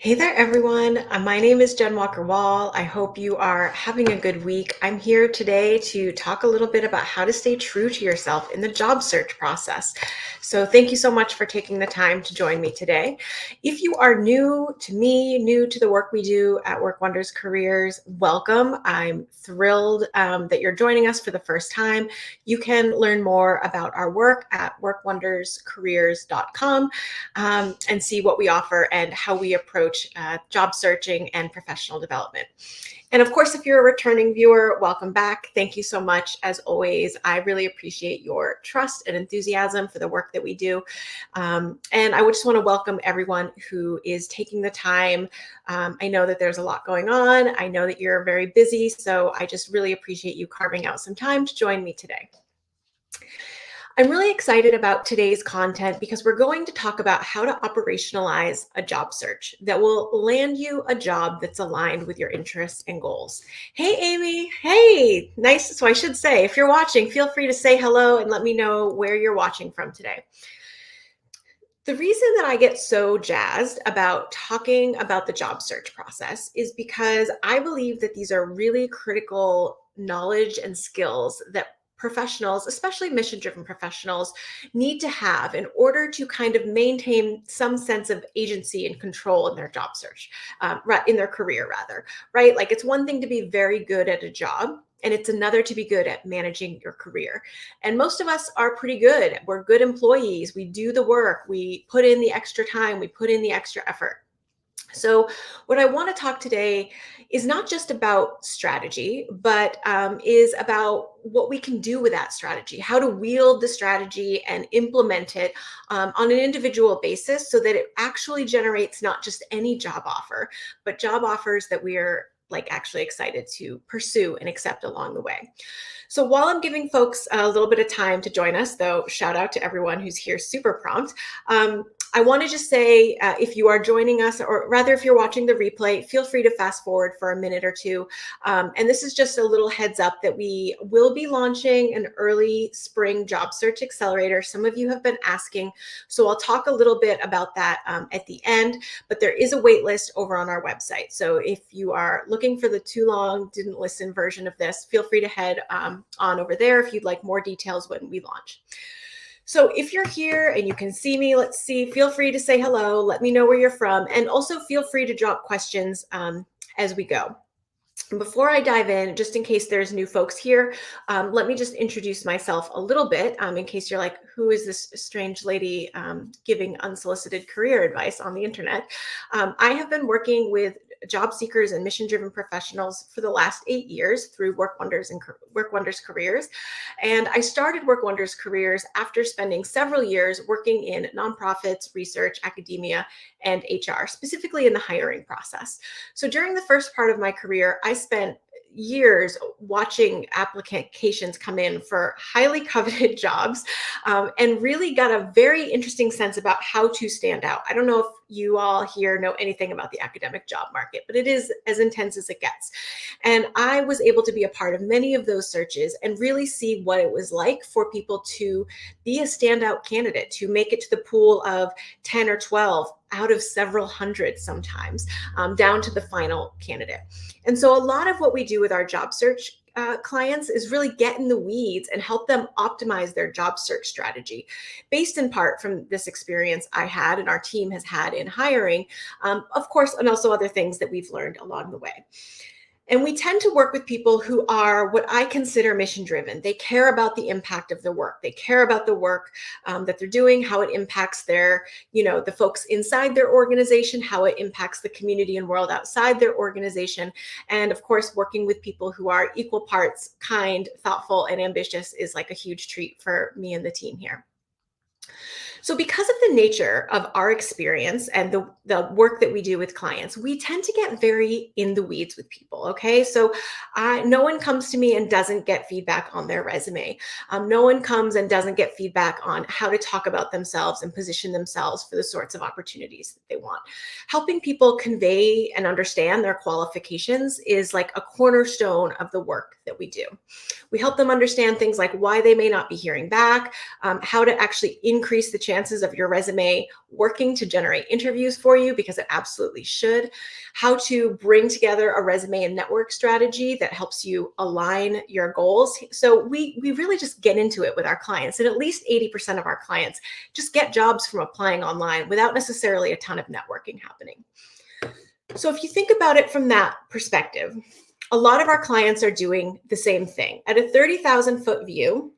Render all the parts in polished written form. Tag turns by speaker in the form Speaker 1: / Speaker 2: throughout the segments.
Speaker 1: Hey there, everyone. My name is Jenn Walker Wall. I hope you are having a good week. I'm here today to talk a little bit about how to stay true to yourself in the job search process. So thank you so much for taking the time to join me today. If you are new to me, new to the work we do at Work Wonders Careers, welcome. I'm thrilled that you're joining us for the first time. You can learn more about our work at workwonderscareers.com and see what we offer and how we approach job searching and professional development. And of course, if you're a returning viewer, welcome back. Thank you so much. As always, I really appreciate your trust and enthusiasm for the work that we do. And I would just want to welcome everyone who is taking the time. I know that there's a lot going on. I know that you're very busy. So I just really appreciate you carving out some time to join me today. I'm really excited about today's content because we're going to talk about how to operationalize a job search that will land you a job that's aligned with your interests and goals. Hey, Amy. Hey, nice. So I should say, if you're watching, feel free to say hello and let me know where you're watching from today. The reason that I get so jazzed about talking about the job search process is because I believe that these are really critical knowledge and skills that professionals, especially mission-driven professionals, need to have in order to kind of maintain some sense of agency and control in their job search, in their career rather, right? Like it's one thing to be very good at a job, and it's another to be good at managing your career. And most of us are pretty good. We're good employees. We do the work. We put in the extra time. We put in the extra effort. So what I want to talk today is not just about strategy, but is about what we can do with that strategy, how to wield the strategy and implement it on an individual basis so that it actually generates not just any job offer, but job offers that we are like actually excited to pursue and accept along the way. So while I'm giving folks a little bit of time to join us, though, shout out to everyone who's here super prompt. I want to just say, if you are joining us, or rather if you're watching the replay, feel free to fast forward for a minute or two. And this is just a little heads up that we will be launching an early spring job search accelerator. Some of you have been asking, so I'll talk a little bit about that at the end, but there is a wait list over on our website. So if you are looking for the too long, didn't listen version of this, feel free to head on over there if you'd like more details when we launch. So if you're here and you can see me, let's see, feel free to say hello. Let me know where you're from. And also feel free to drop questions as we go. Before I dive in, just in case there's new folks here, let me just introduce myself a little bit in case you're like, who is this strange lady giving unsolicited career advice on the internet? I have been working with job seekers and mission-driven professionals for the last 8 years through Work Wonders and Work Wonders Careers. And I started Work Wonders Careers after spending several years working in nonprofits, research, academia, and HR, specifically in the hiring process. So during the first part of my career, I spent years watching applications come in for highly coveted jobs and really got a very interesting sense about how to stand out. I don't know if you all here know anything about the academic job market, but it is as intense as it gets. And I was able to be a part of many of those searches and really see what it was like for people to be a standout candidate, to make it to the pool of 10 or 12 out of several hundred sometimes, down to the final candidate. And so a lot of what we do with our job search clients is really get in the weeds and help them optimize their job search strategy, based in part from this experience I had and our team has had in hiring, of course, and also other things that we've learned along the way. And we tend to work with people who are what I consider mission driven. They care about the impact of their work. They care about the work that they're doing, how it impacts their, the folks inside their organization, how it impacts the community and world outside their organization. And of course, working with people who are equal parts kind, thoughtful, and ambitious is like a huge treat for me and the team here. So because of the nature of our experience and the work that we do with clients, we tend to get very in the weeds with people, okay? So no one comes to me and doesn't get feedback on their resume. No one comes and doesn't get feedback on how to talk about themselves and position themselves for the sorts of opportunities that they want. Helping people convey and understand their qualifications is like a cornerstone of the work that we do. We help them understand things like why they may not be hearing back, how to actually increase the chance chances of your resume working to generate interviews for you, because it absolutely should, how to bring together a resume and network strategy that helps you align your goals. So we really just get into it with our clients, and at least 80% of our clients just get jobs from applying online without necessarily a ton of networking happening. So if you think about it from that perspective, a lot of our clients are doing the same thing. At a 30,000-foot view,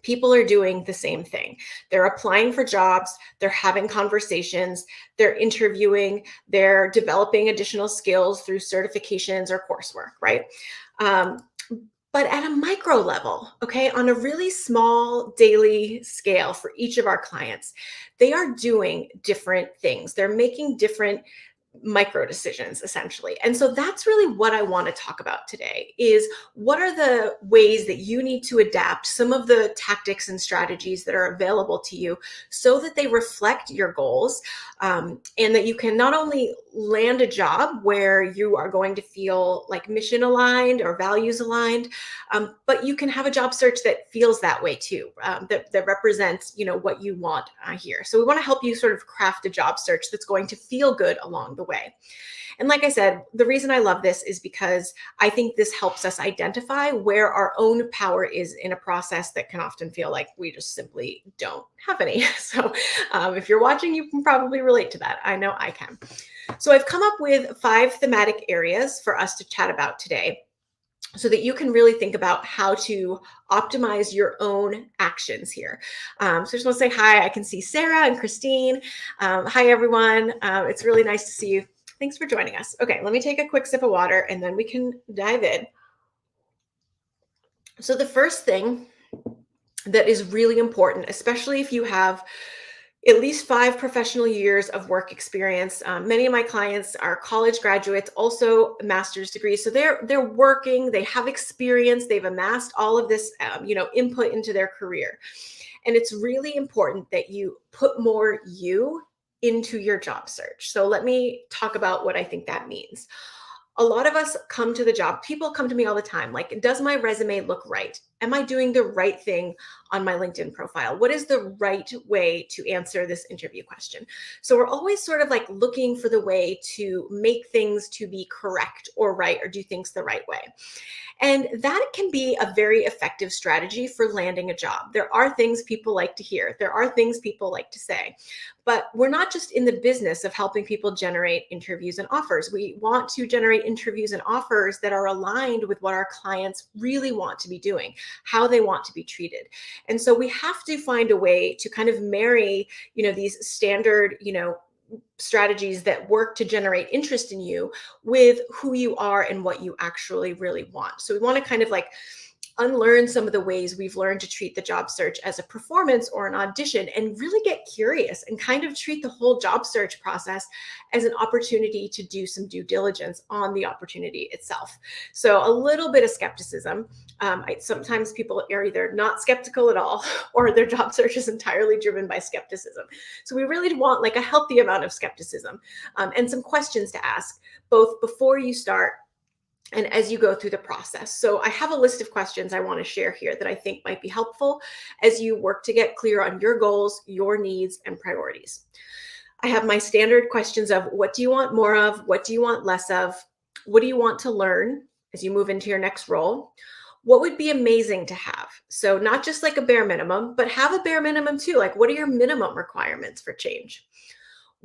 Speaker 1: people are doing the same thing. They're applying for jobs, they're having conversations, they're interviewing, they're developing additional skills through certifications or coursework, right? But at a micro level, okay, on a really small daily scale for each of our clients, they are doing different things. They're making different micro decisions, essentially. And so that's really what I want to talk about today, is what are the ways that you need to adapt some of the tactics and strategies that are available to you so that they reflect your goals, and that you can not only land a job where you are going to feel like mission aligned or values aligned, but you can have a job search that feels that way too, that represents, what you want here. So we want to help you sort of craft a job search that's going to feel good along the way. And like I said, the reason I love this is because I think this helps us identify where our own power is in a process that can often feel like we just simply don't have any. So if you're watching, you can probably relate to that. I know I can. So I've come up with 5 thematic areas for us to chat about today, so that you can really think about how to optimize your own actions here. So I just want to say hi. I can see Sarah and Christine. Hi, everyone. It's really nice to see you. Thanks for joining us. Okay, let me take a quick sip of water and then we can dive in. So the first thing that is really important, especially if you have at least 5 professional years of work experience. Many of my clients are college graduates, also master's degrees. So they're working, they have experience, they've amassed all of this, input into their career. And it's really important that you put more you into your job search. So let me talk about what I think that means. A lot of us come to the job. People come to me all the time, like, does my resume look right? Am I doing the right thing on my LinkedIn profile? What is the right way to answer this interview question? So we're always sort of like looking for the way to make things to be correct or right, or do things the right way. And that can be a very effective strategy for landing a job. There are things people like to hear. There are things people like to say. But we're not just in the business of helping people generate interviews and offers. We want to generate interviews and offers that are aligned with what our clients really want to be doing, how they want to be treated. And so we have to find a way to kind of marry, these standard, strategies that work to generate interest in you with who you are and what you actually really want. So we want to kind of like unlearn some of the ways we've learned to treat the job search as a performance or an audition, and really get curious and kind of treat the whole job search process as an opportunity to do some due diligence on the opportunity itself. So a little bit of skepticism. Sometimes people are either not skeptical at all, or their job search is entirely driven by skepticism. So we really want like a healthy amount of skepticism, and some questions to ask, both before you start and as you go through the process. So I have a list of questions I want to share here that I think might be helpful as you work to get clear on your goals, your needs, and priorities. I have my standard questions of, what do you want more of? What do you want less of? What do you want to learn as you move into your next role? What would be amazing to have? So not just like a bare minimum, but have a bare minimum too. Like, what are your minimum requirements for change?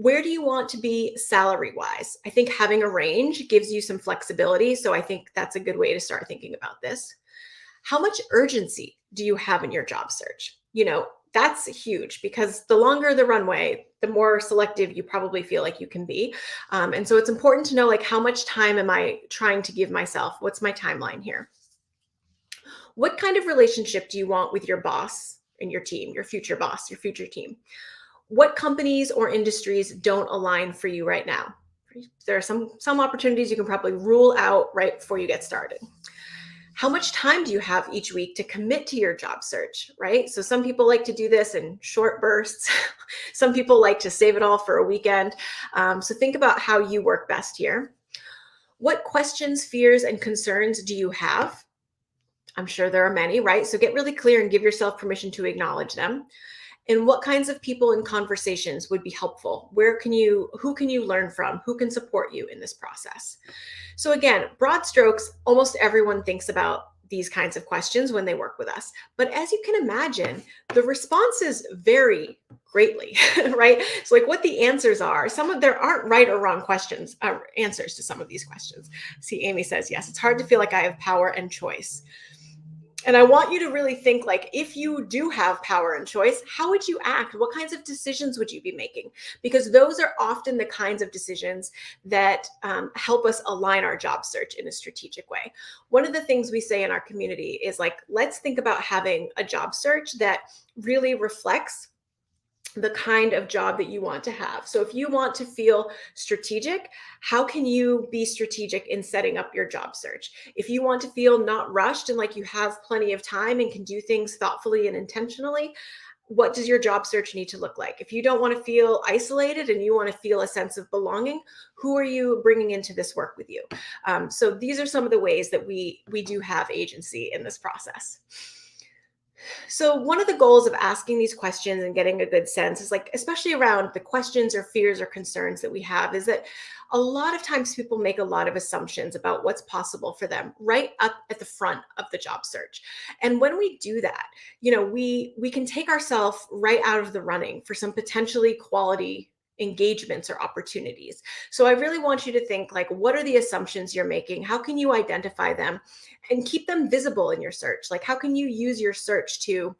Speaker 1: Where do you want to be salary-wise? I think having a range gives you some flexibility. So I think that's a good way to start thinking about this. How much urgency do you have in your job search? That's huge, because the longer the runway, the more selective you probably feel like you can be. And so it's important to know, like, how much time am I trying to give myself? What's my timeline here? What kind of relationship do you want with your boss and your team, your future boss, your future team? What companies or industries don't align for you right now? There are some opportunities you can probably rule out right before you get started. How much time do you have each week to commit to your job search, right? So some people like to do this in short bursts. Some people like to save it all for a weekend. So think about how you work best here. What questions, fears, and concerns do you have? I'm sure there are many, right? So get really clear and give yourself permission to acknowledge them. And what kinds of people and conversations would be helpful? Who can you learn from? Who can support you in this process? So again, broad strokes, almost everyone thinks about these kinds of questions when they work with us. But as you can imagine, the responses vary greatly, right? So like what the answers are, there aren't right or wrong questions, answers to some of these questions. See, Amy says, yes, it's hard to feel like I have power and choice. And I want you to really think like, if you do have power and choice, how would you act? What kinds of decisions would you be making? Because those are often the kinds of decisions that help us align our job search in a strategic way. One of the things we say in our community is like, let's think about having a job search that really reflects the kind of job that you want to have. So if you want to feel strategic, how can you be strategic in setting up your job search? If you want to feel not rushed and like you have plenty of time and can do things thoughtfully and intentionally, what does your job search need to look like? If you don't want to feel isolated and you want to feel a sense of belonging, who are you bringing into this work with you? So these are some of the ways that we do have agency in this process. So one of the goals of asking these questions and getting a good sense is like, especially around the questions or fears or concerns that we have, is that a lot of times people make a lot of assumptions about what's possible for them right up at the front of the job search. And when we do that, we can take ourselves right out of the running for some potentially quality engagements or opportunities. So I really want you to think like, what are the assumptions you're making? How can you identify them and keep them visible in your search? Like, how can you use your search to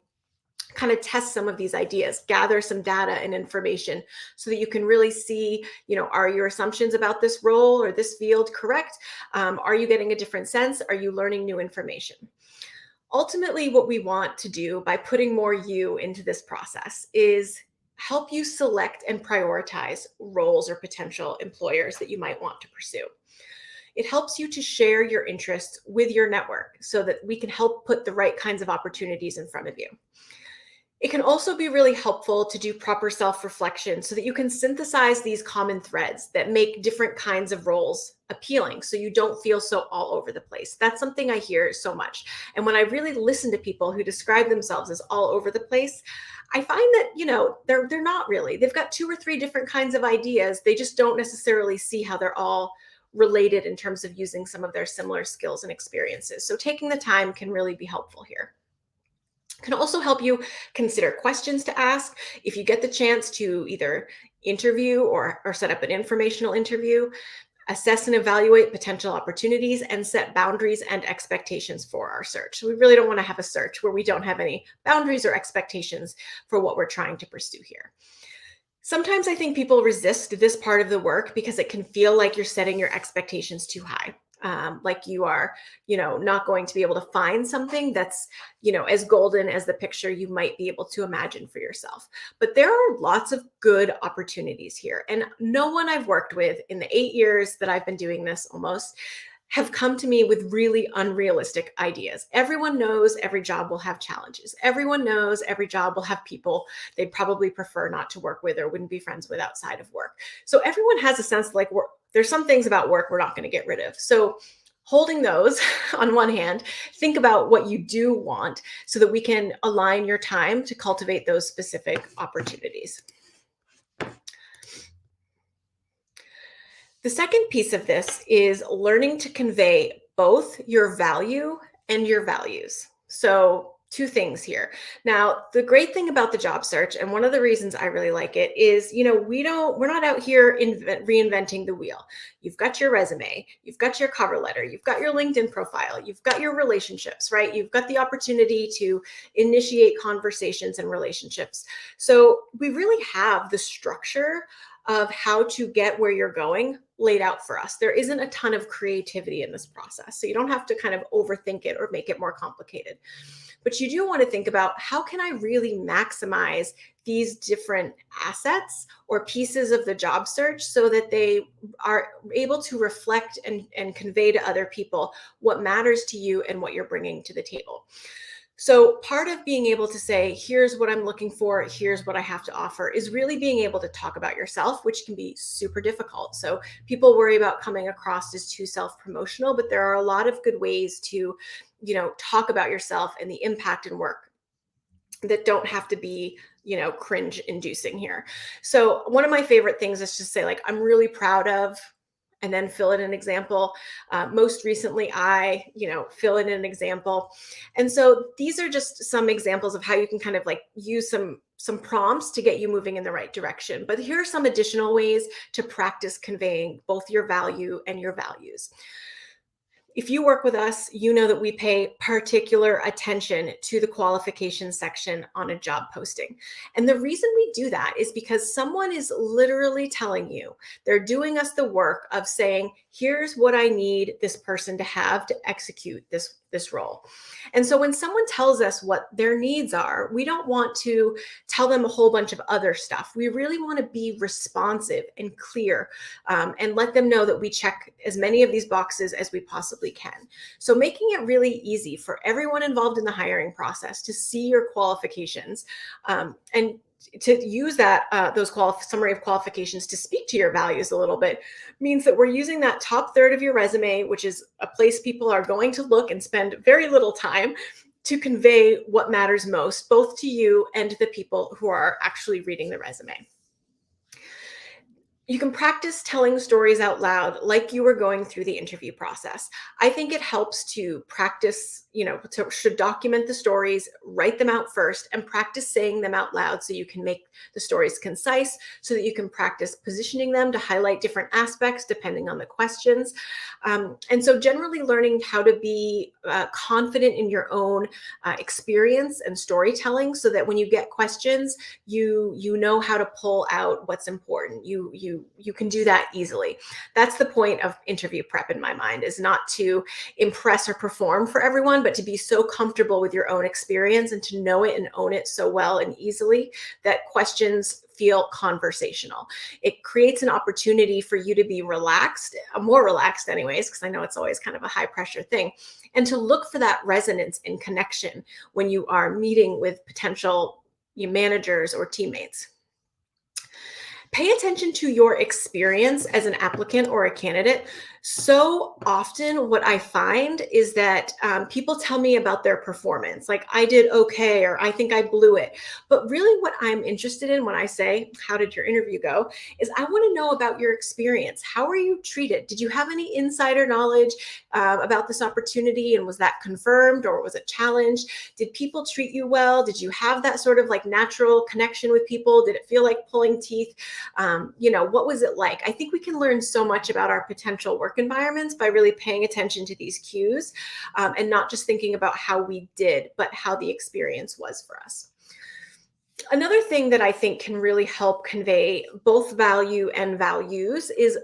Speaker 1: kind of test some of these ideas, gather some data and information so that you can really see, are your assumptions about this role or this field correct? Are you getting a different sense? Are you learning new information? Ultimately, what we want to do by putting more you into this process is help you select and prioritize roles or potential employers that you might want to pursue. It helps you to share your interests with your network so that we can help put the right kinds of opportunities in front of you. It can also be really helpful to do proper self-reflection so that you can synthesize these common threads that make different kinds of roles appealing so you don't feel so all over the place. That's something I hear so much. And when I really listen to people who describe themselves as all over the place, I find that, they're not really. They've got 2 or 3 different kinds of ideas. They just don't necessarily see how they're all related in terms of using some of their similar skills and experiences. So taking the time can really be helpful here. Can also help you consider questions to ask. If you get the chance to either interview or set up an informational interview, assess and evaluate potential opportunities, and set boundaries and expectations for our search. So we really don't want to have a search where we don't have any boundaries or expectations for what we're trying to pursue here. Sometimes I think people resist this part of the work because it can feel like you're setting your expectations too high. Like you are, not going to be able to find something that's, as golden as the picture you might be able to imagine for yourself. But there are lots of good opportunities here. And no one I've worked with in the 8 years that I've been doing this almost have come to me with really unrealistic ideas. Everyone knows every job will have challenges. Everyone knows every job will have people they'd probably prefer not to work with or wouldn't be friends with outside of work. So everyone has a sense like there's some things about work we're not going to get rid of. So holding those on one hand, think about what you do want so that we can align your time to cultivate those specific opportunities. The second piece of this is learning to convey both your value and your values. So 2 things here. Now, the great thing about the job search, and one of the reasons I really like it is, we're not out here reinventing the wheel. You've got your resume, you've got your cover letter, you've got your LinkedIn profile, you've got your relationships, right? You've got the opportunity to initiate conversations and relationships. So we really have the structure of how to get where you're going laid out for us. There isn't a ton of creativity in this process. So you don't have to kind of overthink it or make it more complicated. But you do want to think about, how can I really maximize these different assets or pieces of the job search so that they are able to reflect and convey to other people what matters to you and what you're bringing to the table. So part of being able to say, here's what I'm looking for, here's what I have to offer, is really being able to talk about yourself, which can be super difficult. So people worry about coming across as too self-promotional, but there are a lot of good ways to, talk about yourself and the impact and work that don't have to be cringe inducing here. So one of my favorite things is to say, like, I'm really proud of, and then fill in an example. Most recently, fill in an example. And so these are just some examples of how you can kind of like use some prompts to get you moving in the right direction. But here are some additional ways to practice conveying both your value and your values. If you work with us, you know that we pay particular attention to the qualifications section on a job posting. And the reason we do that is because someone is literally telling you, they're doing us the work of saying, here's what I need this person to have to execute this role. And so when someone tells us what their needs are, we don't want to tell them a whole bunch of other stuff. We really want to be responsive and clear, and let them know that we check as many of these boxes as we possibly can. So making it really easy for everyone involved in the hiring process to see your qualifications, and to use that summary of qualifications to speak to your values a little bit, means that we're using that top third of your resume, which is a place people are going to look and spend very little time, to convey what matters most, both to you and the people who are actually reading the resume. You can practice telling stories out loud like you were going through the interview process. I think it helps to practice, to document the stories, write them out first, and practice saying them out loud so you can make the stories concise, so that you can practice positioning them to highlight different aspects depending on the questions. And so generally learning how to be confident in your own experience and storytelling, so that when you get questions, you know how to pull out what's important. You can do that easily. That's the point of interview prep in my mind, is not to impress or perform for everyone, but to be so comfortable with your own experience and to know it and own it so well and easily that questions feel conversational. It creates an opportunity for you to be relaxed, more relaxed anyways, because I know it's always kind of a high pressure thing, and to look for that resonance and connection when you are meeting with potential managers or teammates. Pay attention to your experience as an applicant or a candidate. So often what I find is that people tell me about their performance, like, I did okay, or I think I blew it. But really what I'm interested in when I say, how did your interview go, is I want to know about your experience. How were you treated? Did you have any insider knowledge about this opportunity, and was that confirmed, or was it challenged? Did people treat you well? Did you have that sort of like natural connection with people? Did it feel like pulling teeth? What was it like? I think we can learn so much about our potential work environments by really paying attention to these cues, and not just thinking about how we did, but how the experience was for us. Another thing that I think can really help convey both value and values is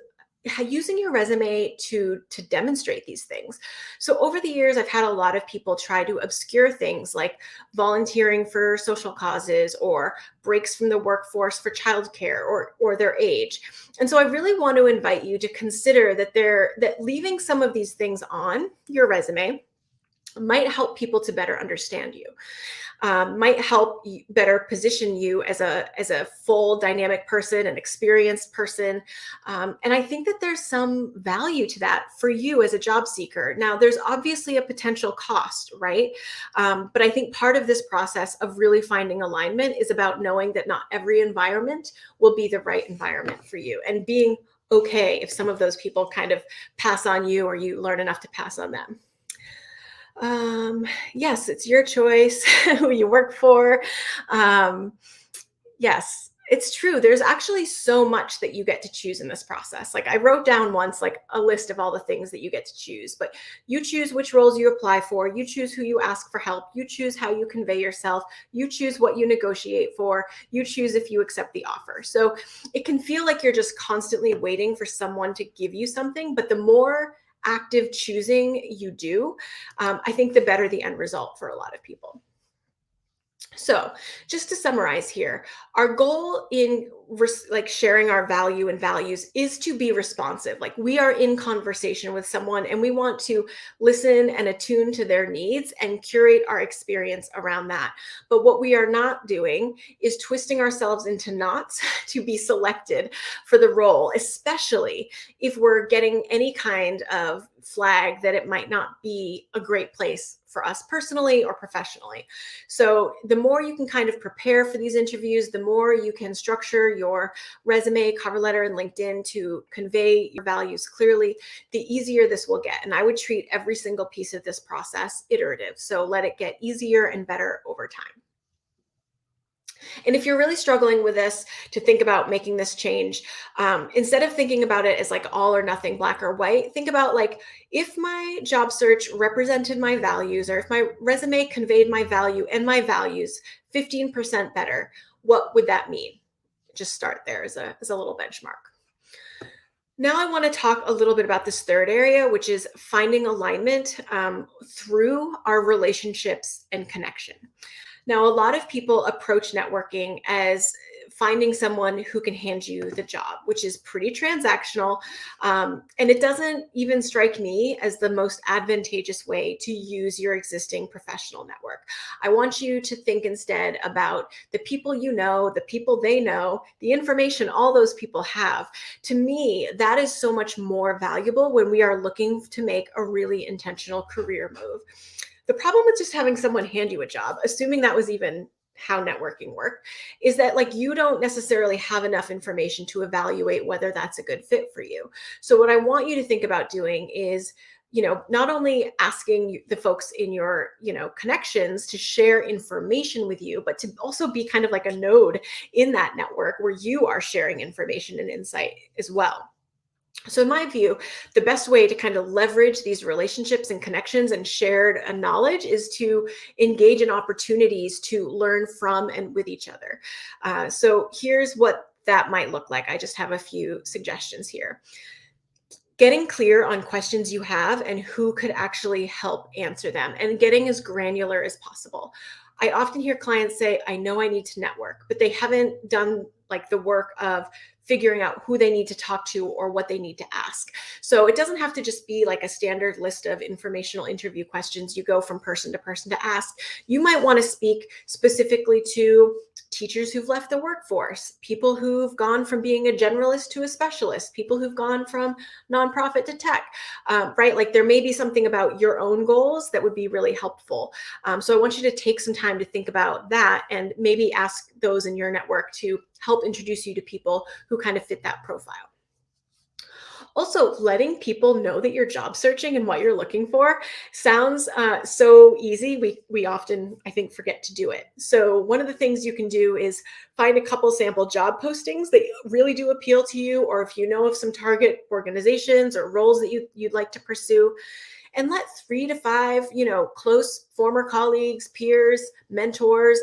Speaker 1: using your resume to demonstrate these things. So over the years, I've had a lot of people try to obscure things like volunteering for social causes, or breaks from the workforce for childcare, or their age. And so I really want to invite you to consider that leaving some of these things on your resume might help people to better understand you. Might help better position you as a full dynamic person, an experienced person. And I think that there's some value to that for you as a job seeker. Now, there's obviously a potential cost, right? But I think part of this process of really finding alignment is about knowing that not every environment will be the right environment for you, and being okay if some of those people kind of pass on you, or you learn enough to pass on them. Yes, it's your choice who you work for. Yes, it's true. There's actually so much that you get to choose in this process. Like, I wrote down once, like, a list of all the things that you get to choose, but you choose which roles you apply for. You choose who you ask for help. You choose how you convey yourself. You choose what you negotiate for. You choose if you accept the offer. So it can feel like you're just constantly waiting for someone to give you something, but the more active choosing you do, I think the better the end result for a lot of people. So just to summarize here, our goal in like sharing our value and values is to be responsive. Like we are in conversation with someone and we want to listen and attune to their needs and curate our experience around that. But what we are not doing is twisting ourselves into knots to be selected for the role, especially if we're getting any kind of flag that it might not be a great place for us personally or professionally. So the more you can kind of prepare for these interviews, the more you can structure your resume, cover letter, and LinkedIn to convey your values clearly, the easier this will get. And I would treat every single piece of this process iterative. So let it get easier and better over time. And if you're really struggling with this, to think about making this change, instead of thinking about it as like all or nothing, black or white, think about like, if my job search represented my values, or if my resume conveyed my value and my values 15% better, what would that mean? Just start there as a little benchmark. Now I want to talk a little bit about this third area, which is finding alignment through our relationships and connection. Now, a lot of people approach networking as finding someone who can hand you the job, which is pretty transactional. And it doesn't even strike me as the most advantageous way to use your existing professional network. I want you to think instead about the people you know, the people they know, the information all those people have. To me, that is so much more valuable when we are looking to make a really intentional career move. The problem with just having someone hand you a job, assuming that was even how networking worked, is that like you don't necessarily have enough information to evaluate whether that's a good fit for you. So what I want you to think about doing is, not only asking the folks in your, connections to share information with you, but to also be kind of like a node in that network where you are sharing information and insight as well. So in my view, the best way to kind of leverage these relationships and connections and shared knowledge is to engage in opportunities to learn from and with each other. So here's what that might look like. I just have a few suggestions here. Getting clear on questions you have and who could actually help answer them, and getting as granular as possible. I often hear clients say, I know I need to network, but they haven't done like the work of figuring out who they need to talk to or what they need to ask. So it doesn't have to just be like a standard list of informational interview questions you go from person to person to ask. You might want to speak specifically to teachers who've left the workforce, people who've gone from being a generalist to a specialist, people who've gone from nonprofit to tech, right? Like there may be something about your own goals that would be really helpful. So I want you to take some time to think about that and maybe ask those in your network to help introduce you to people who kind of fit that profile. Also, letting people know that you're job searching and what you're looking for sounds so easy. We often, I think, forget to do it. So one of the things you can do is find a couple sample job postings that really do appeal to you, or if you know of some target organizations or roles that you'd like to pursue, and let 3 to 5, close former colleagues, peers, mentors,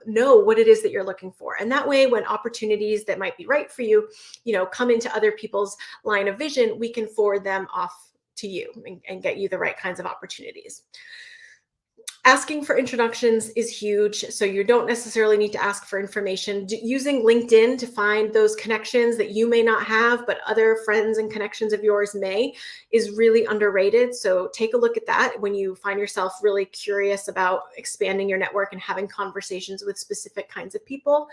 Speaker 1: know what it is that you're looking for. And that way, when opportunities that might be right for you, come into other people's line of vision, we can forward them off to you and get you the right kinds of opportunities. Asking for introductions is huge. So you don't necessarily need to ask for information. Using LinkedIn to find those connections that you may not have, but other friends and connections of yours may, is really underrated. So take a look at that when you find yourself really curious about expanding your network and having conversations with specific kinds of people.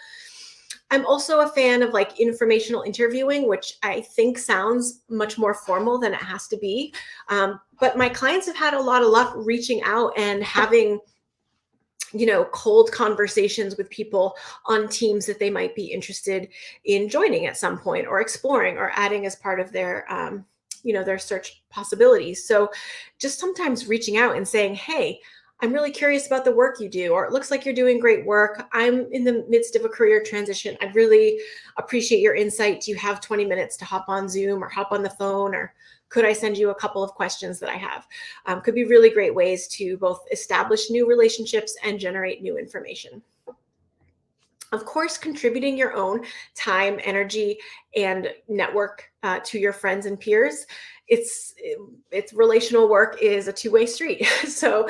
Speaker 1: I'm also a fan of like informational interviewing, which I think sounds much more formal than it has to be. But my clients have had a lot of luck reaching out and having, cold conversations with people on teams that they might be interested in joining at some point, or exploring or adding as part of their, their search possibilities. So just sometimes reaching out and saying, hey, I'm really curious about the work you do, or it looks like you're doing great work. I'm in the midst of a career transition. I'd really appreciate your insight. Do you have 20 minutes to hop on Zoom or hop on the phone, or could I send you a couple of questions that I have? Could be really great ways to both establish new relationships and generate new information. Of course, contributing your own time, energy, and network to your friends and peers. It's relational work is a two-way street. So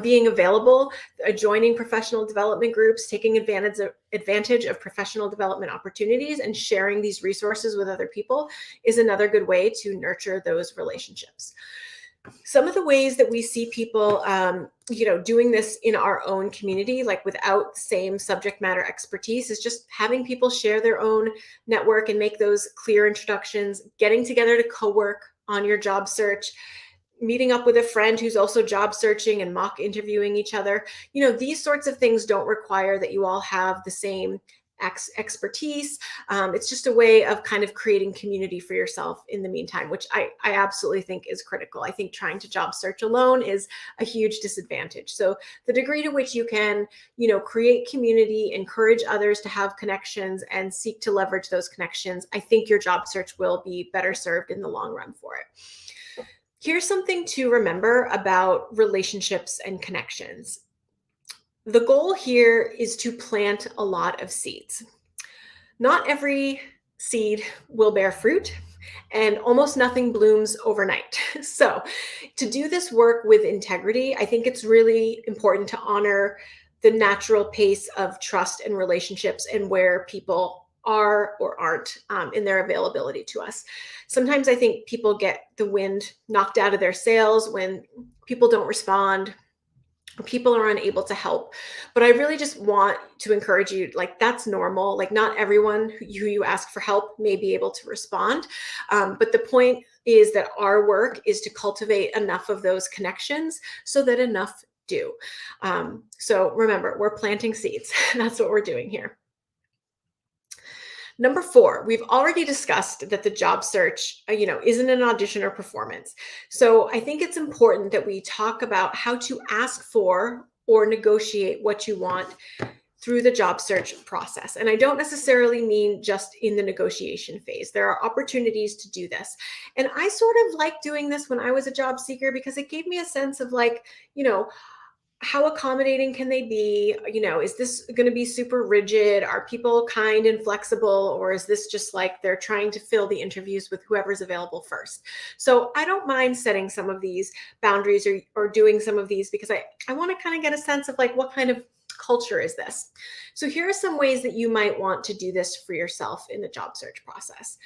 Speaker 1: being available, joining professional development groups, taking advantage of professional development opportunities, and sharing these resources with other people is another good way to nurture those relationships. Some of the ways that we see people doing this in our own community, like without same subject matter expertise, is just having people share their own network and make those clear introductions, getting together to co-work on your job search, meeting up with a friend who's also job searching and mock interviewing each other. These sorts of things don't require that you all have the same expertise. It's just a way of kind of creating community for yourself in the meantime, which I absolutely think is critical. I think trying to job search alone is a huge disadvantage. So the degree to which you can, create community, encourage others to have connections, and seek to leverage those connections, I think your job search will be better served in the long run for it. Here's something to remember about relationships and connections. The goal here is to plant a lot of seeds. Not every seed will bear fruit, and almost nothing blooms overnight. So, to do this work with integrity, I think it's really important to honor the natural pace of trust and relationships and where people are or aren't in their availability to us. Sometimes I think people get the wind knocked out of their sails when people don't respond, people are unable to help. But I really just want to encourage you, like, that's normal. Like, not everyone who you ask for help may be able to respond. But the point is that our work is to cultivate enough of those connections so that enough do. So remember, we're planting seeds. That's what we're doing here. Number 4, we've already discussed that the job search, isn't an audition or performance. So I think it's important that we talk about how to ask for or negotiate what you want through the job search process. And I don't necessarily mean just in the negotiation phase. There are opportunities to do this. And I sort of like doing this when I was a job seeker because it gave me a sense of like, how accommodating can they be? Is this going to be super rigid? Are people kind and flexible? Or is this just like they're trying to fill the interviews with whoever's available first? So I don't mind setting some of these boundaries or doing some of these because I want to kind of get a sense of like, what kind of culture is this? So here are some ways that you might want to do this for yourself in the job search process.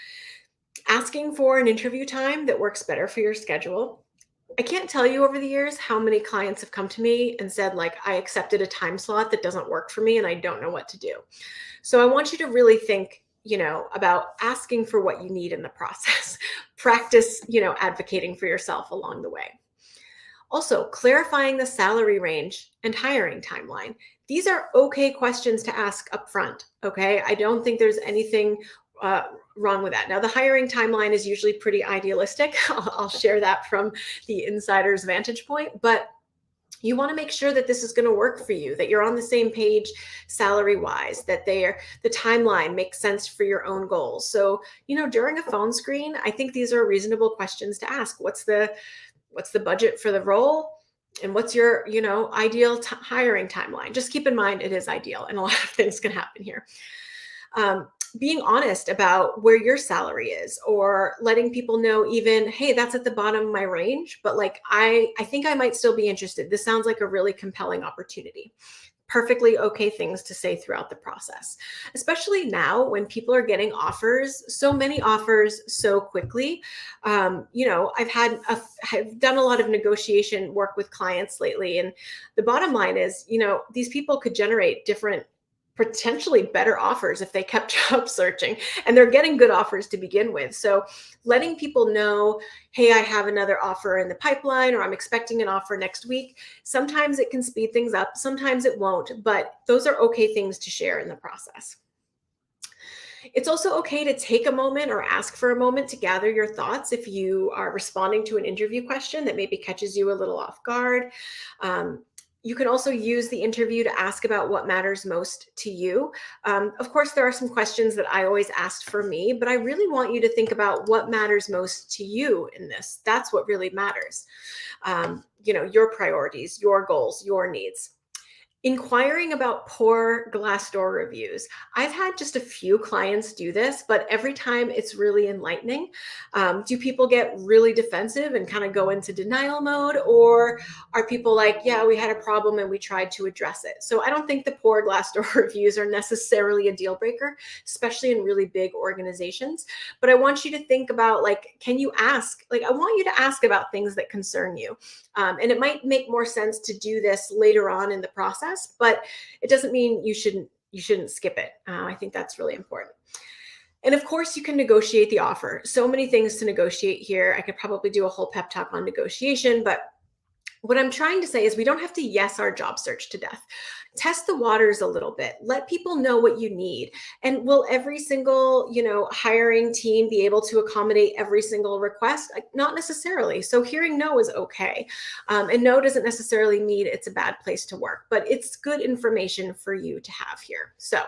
Speaker 1: Asking for an interview time that works better for your schedule. I can't tell you over the years how many clients have come to me and said, like, I accepted a time slot that doesn't work for me and I don't know what to do. So I want you to really think, about asking for what you need in the process. Practice, advocating for yourself along the way. Also, clarifying the salary range and hiring timeline. These are okay questions to ask up front, okay? I don't think there's anything wrong with that. Now, the hiring timeline is usually pretty idealistic. I'll share that from the insider's vantage point, but you want to make sure that this is going to work for you, that you're on the same page salary-wise, that the timeline makes sense for your own goals. So, during a phone screen, I think these are reasonable questions to ask. What's the budget for the role? And what's your, ideal hiring timeline? Just keep in mind it is ideal and a lot of things can happen here. Being honest about where your salary is, or letting people know even, hey, that's at the bottom of my range, but like, I think I might still be interested. This sounds like a really compelling opportunity. Perfectly okay things to say throughout the process, especially now when people are getting offers, so many offers so quickly. I've done a lot of negotiation work with clients lately. And the bottom line is, these people could generate different, potentially better offers if they kept job searching, and they're getting good offers to begin with. So letting people know, hey, I have another offer in the pipeline, or I'm expecting an offer next week. Sometimes it can speed things up, sometimes it won't, but those are okay things to share in the process. It's also okay to take a moment or ask for a moment to gather your thoughts if you are responding to an interview question that maybe catches you a little off guard. You can also use the interview to ask about what matters most to you. Of course, there are some questions that I always asked for me, but I really want you to think about what matters most to you in this. That's what really matters. Your priorities, your goals, your needs. Inquiring about poor Glassdoor reviews. I've had just a few clients do this, but every time it's really enlightening. Do people get really defensive and kind of go into denial mode? Or are people like, yeah, we had a problem and we tried to address it? So I don't think the poor Glassdoor reviews are necessarily a deal breaker, especially in really big organizations. But I want you to think about, like, can you ask? Like, I want you to ask about things that concern you. And it might make more sense to do this later on in the process, but it doesn't mean you shouldn't skip it. I think that's really important. And of course, you can negotiate the offer. So many things to negotiate here. I could probably do a whole pep talk on negotiation, but what I'm trying to say is we don't have to yes our job search to death. Test the waters a little bit. Let people know what you need. And will every single, hiring team be able to accommodate every single request? Not necessarily. So hearing no is okay. And no doesn't necessarily mean it's a bad place to work, but it's good information for you to have here. So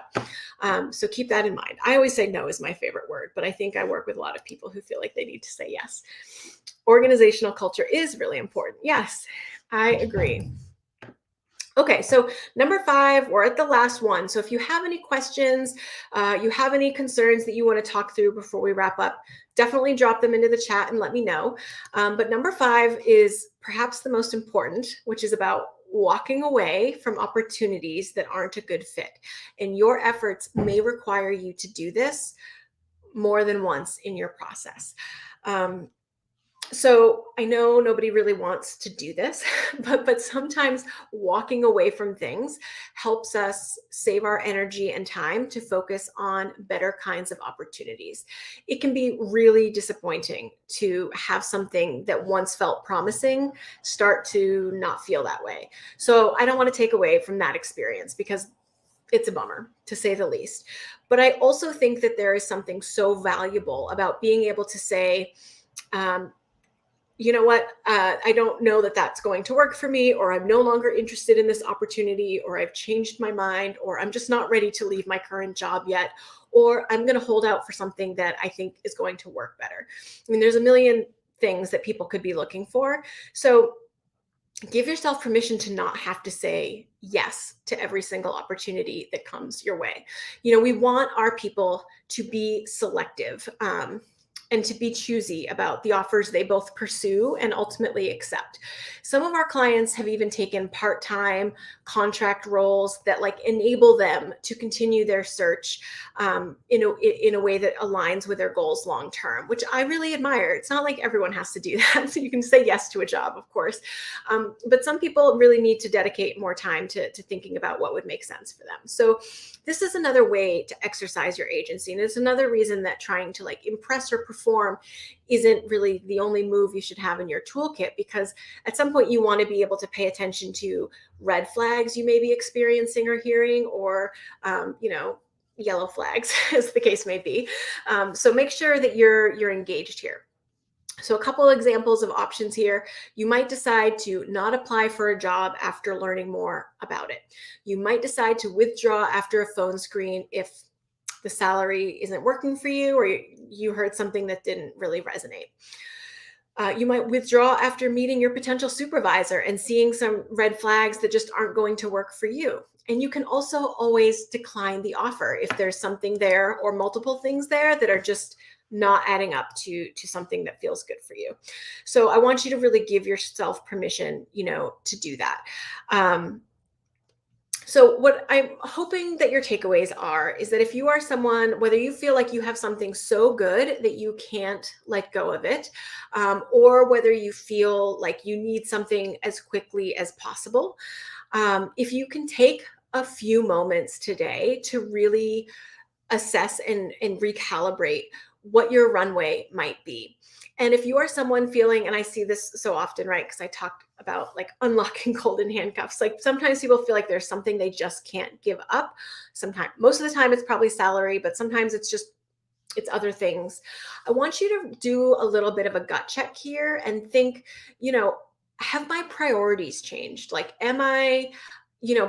Speaker 1: keep that in mind. I always say no is my favorite word, but I think I work with a lot of people who feel like they need to say yes. Organizational culture is really important. Yes, I agree. Okay, so number 5, we're at the last one. So if you have any questions, you have any concerns that you want to talk through before we wrap up, definitely drop them into the chat and let me know. But number 5 is perhaps the most important, which is about walking away from opportunities that aren't a good fit. And your efforts may require you to do this more than once in your process. So I know nobody really wants to do this, but sometimes walking away from things helps us save our energy and time to focus on better kinds of opportunities. It can be really disappointing to have something that once felt promising start to not feel that way. So I don't want to take away from that experience because it's a bummer, to say the least. But I also think that there is something so valuable about being able to say, you know what, I don't know that that's going to work for me, or I'm no longer interested in this opportunity, or I've changed my mind, or I'm just not ready to leave my current job yet, or I'm going to hold out for something that I think is going to work better. I mean, there's a million things that people could be looking for. So give yourself permission to not have to say yes to every single opportunity that comes your way. We want our people to be selective. And to be choosy about the offers they both pursue and ultimately accept. Some of our clients have even taken part-time contract roles that enable them to continue their search in a way that aligns with their goals long-term, which I really admire. It's not like everyone has to do that. So you can say yes to a job, of course. But some people really need to dedicate more time to thinking about what would make sense for them. So this is another way to exercise your agency. And it's another reason that trying to impress or perform isn't really the only move you should have in your toolkit, because at some point you want to be able to pay attention to red flags you may be experiencing or hearing, or, yellow flags, as the case may be. So make sure that you're engaged here. So a couple examples of options here. You might decide to not apply for a job after learning more about it. You might decide to withdraw after a phone screen if the salary isn't working for you, or you heard something that didn't really resonate. You might withdraw after meeting your potential supervisor and seeing some red flags that just aren't going to work for you. And you can also always decline the offer if there's something there or multiple things there that are just not adding up to something that feels good for you. So I want you to really give yourself permission, to do that. So what I'm hoping that your takeaways are is that if you are someone, whether you feel like you have something so good that you can't let go of it, or whether you feel like you need something as quickly as possible, if you can take a few moments today to really assess and recalibrate what your runway might be. And if you are someone feeling, and I see this so often, right? Because I talked about unlocking golden handcuffs. Sometimes people feel like there's something they just can't give up. Sometimes, most of the time it's probably salary, but sometimes it's other things. I want you to do a little bit of a gut check here and think, have my priorities changed? Am I,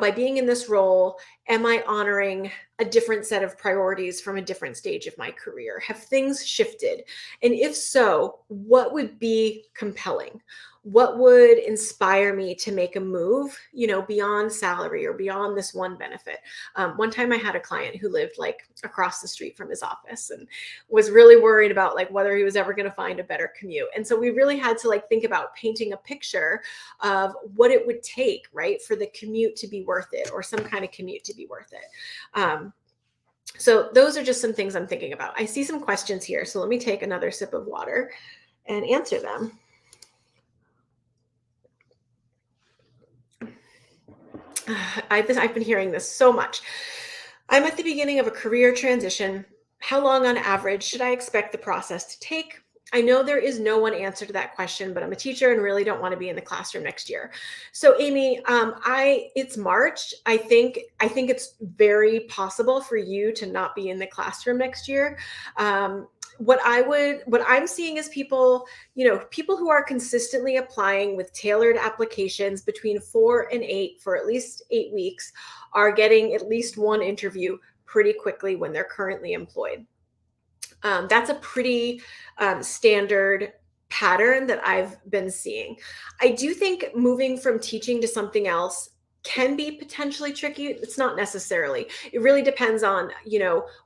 Speaker 1: by being in this role, am I honoring a different set of priorities from a different stage of my career? Have things shifted? And if so, what would be compelling? What would inspire me to make a move, beyond salary or beyond this one benefit? One time I had a client who lived like across the street from his office and was really worried about like whether he was ever going to find a better commute. And so we really had to like think about painting a picture of what it would take, right, for the commute to be worth it, or some kind of commute to be worth it. So those are just some things I'm thinking about. I see some questions here, so let me take another sip of water and answer them. I've been hearing this so much. I'm at the beginning of a career transition. How long on average should I expect the process to take? I know there is no one answer to that question, but I'm a teacher and really don't want to be in the classroom next year. So Amy, it's March. I think it's very possible for you to not be in the classroom next year. What I'm seeing is people who are consistently applying with tailored applications between 4 and 8 for at least 8 weeks are getting at least one interview pretty quickly when they're currently employed. That's a pretty standard pattern that I've been seeing. I do think moving from teaching to something else can be potentially tricky. It's not necessarily. It really depends on,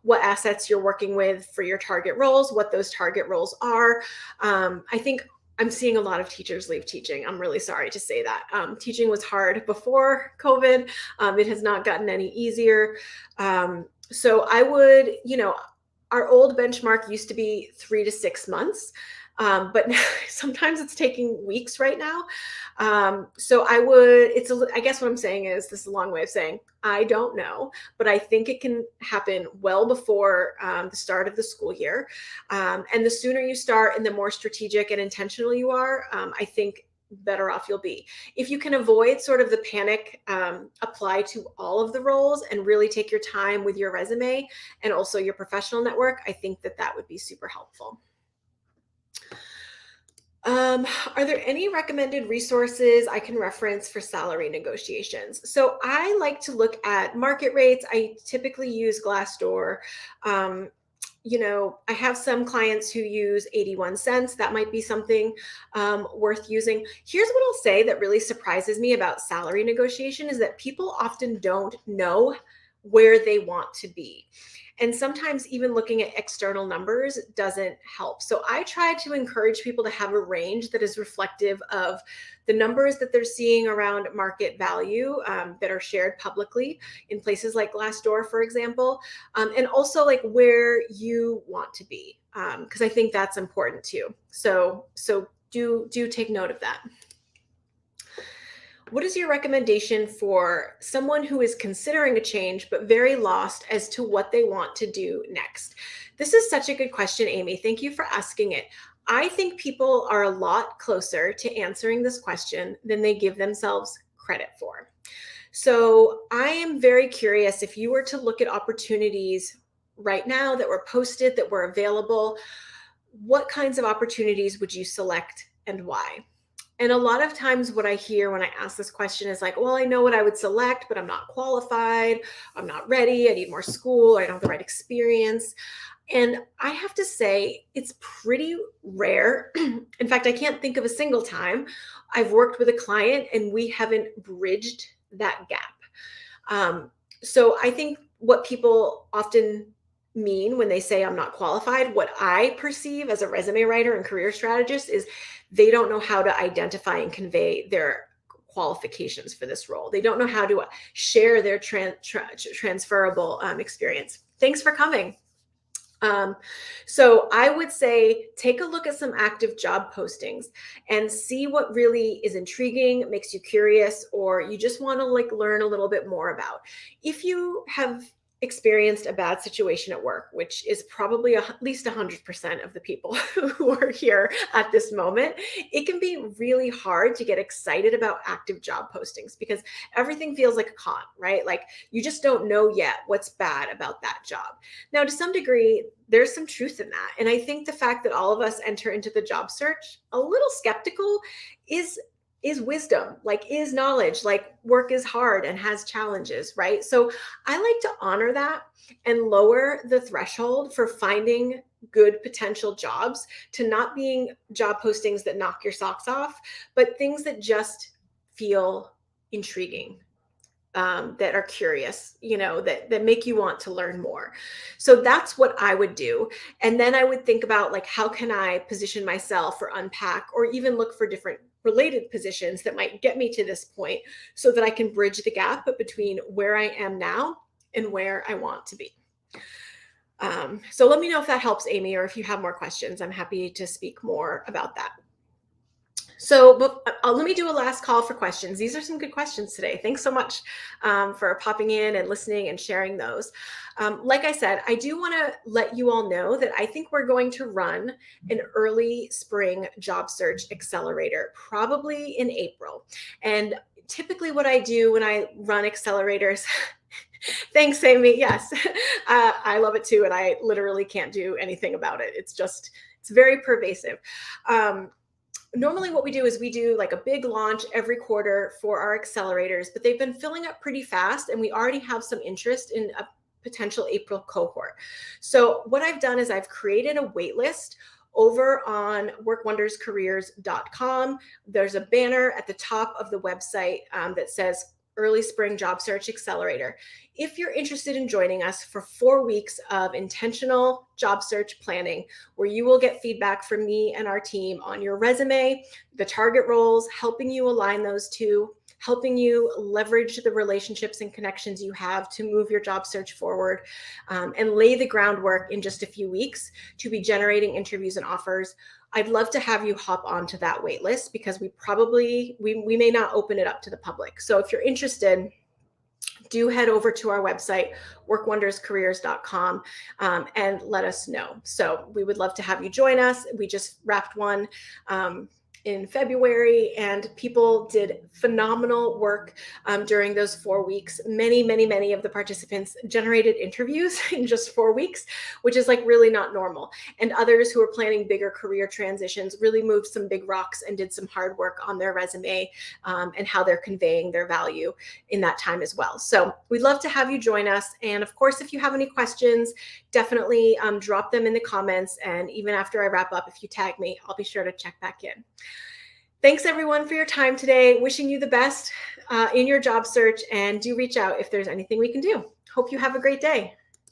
Speaker 1: what assets you're working with for your target roles, what those target roles are. I think I'm seeing a lot of teachers leave teaching. I'm really sorry to say that. Teaching was hard before COVID. It has not gotten any easier. So I would, our old benchmark used to be 3 to 6 months. But sometimes it's taking weeks right now. So I guess what I'm saying is, this is a long way of saying, I don't know, but I think it can happen well before the start of the school year. And the sooner you start and the more strategic and intentional you are, I think better off you'll be. If you can avoid sort of the panic, apply to all of the roles and really take your time with your resume and also your professional network, I think that would be super helpful. Are there any recommended resources I can reference for salary negotiations? So I like to look at market rates. I typically use Glassdoor. I have some clients who use 81 cents. That might be something worth using. Here's what I'll say that really surprises me about salary negotiation is that people often don't know where they want to be. And sometimes even looking at external numbers doesn't help. So I try to encourage people to have a range that is reflective of the numbers that they're seeing around market value that are shared publicly in places like Glassdoor, for example, and also like where you want to be, because I think that's important too. So do take note of that. What is your recommendation for someone who is considering a change but very lost as to what they want to do next? This is such a good question, Amy. Thank you for asking it. I think people are a lot closer to answering this question than they give themselves credit for. So I am very curious, if you were to look at opportunities right now that were posted, that were available, what kinds of opportunities would you select and why? And a lot of times what I hear when I ask this question is like, well, I know what I would select, but I'm not qualified. I'm not ready. I need more school. I don't have the right experience. And I have to say, it's pretty rare. In fact, I can't think of a single time I've worked with a client and we haven't bridged that gap. So I think what people often mean when they say I'm not qualified, what I perceive as a resume writer and career strategist is they don't know how to identify and convey their qualifications for this role. They don't know how to share their transferable experience. Thanks for coming. So I would say take a look at some active job postings and see what really is intriguing, makes you curious, or you just want to like learn a little bit more about. If you have experienced a bad situation at work, which is probably at least 100% of the people who are here at this moment, it can be really hard to get excited about active job postings because everything feels like a con, right? Like you just don't know yet what's bad about that job. Now, to some degree, there's some truth in that. And I think the fact that all of us enter into the job search a little skeptical is is wisdom, like is knowledge, like work is hard and has challenges, right? So I like to honor that and lower the threshold for finding good potential jobs to not being job postings that knock your socks off, but things that just feel intriguing, that are curious, that make you want to learn more. So that's what I would do. And then I would think about like, how can I position myself or unpack or even look for different related positions that might get me to this point so that I can bridge the gap between where I am now and where I want to be. So let me know if that helps, Amy, or if you have more questions. I'm happy to speak more about that. So let me do a last call for questions. These are some good questions today. Thanks so much for popping in and listening and sharing those. Like I said, I do want to let you all know that I think we're going to run an early spring job search accelerator, probably in April. And typically what I do when I run accelerators, thanks, Amy. Yes, I love it too. And I literally can't do anything about it. It's very pervasive. Normally what we do is we do like a big launch every quarter for our accelerators, but they've been filling up pretty fast and we already have some interest in a potential April cohort. So what I've done is I've created a wait list over on workwonderscareers.com. There's a banner at the top of the website that says Early Spring Job Search Accelerator. If you're interested in joining us for 4 weeks of intentional job search planning, where you will get feedback from me and our team on your resume, the target roles, helping you align those two, helping you leverage the relationships and connections you have to move your job search forward, and lay the groundwork in just a few weeks to be generating interviews and offers. I'd love to have you hop onto that wait list because we may not open it up to the public. So if you're interested, do head over to our website, workwonderscareers.com, and let us know. So we would love to have you join us. We just wrapped one in February, and people did phenomenal work during those 4 weeks. Many of the participants generated interviews in just 4 weeks, which is like really not normal. And others who are planning bigger career transitions really moved some big rocks and did some hard work on their resume and how they're conveying their value in that time as well. So we'd love to have you join us. And of course, if you have any questions, definitely drop them in the comments. And even after I wrap up, if you tag me, I'll be sure to check back in. Thanks everyone for your time today. Wishing you the best in your job search, and do reach out if there's anything we can do. Hope you have a great day.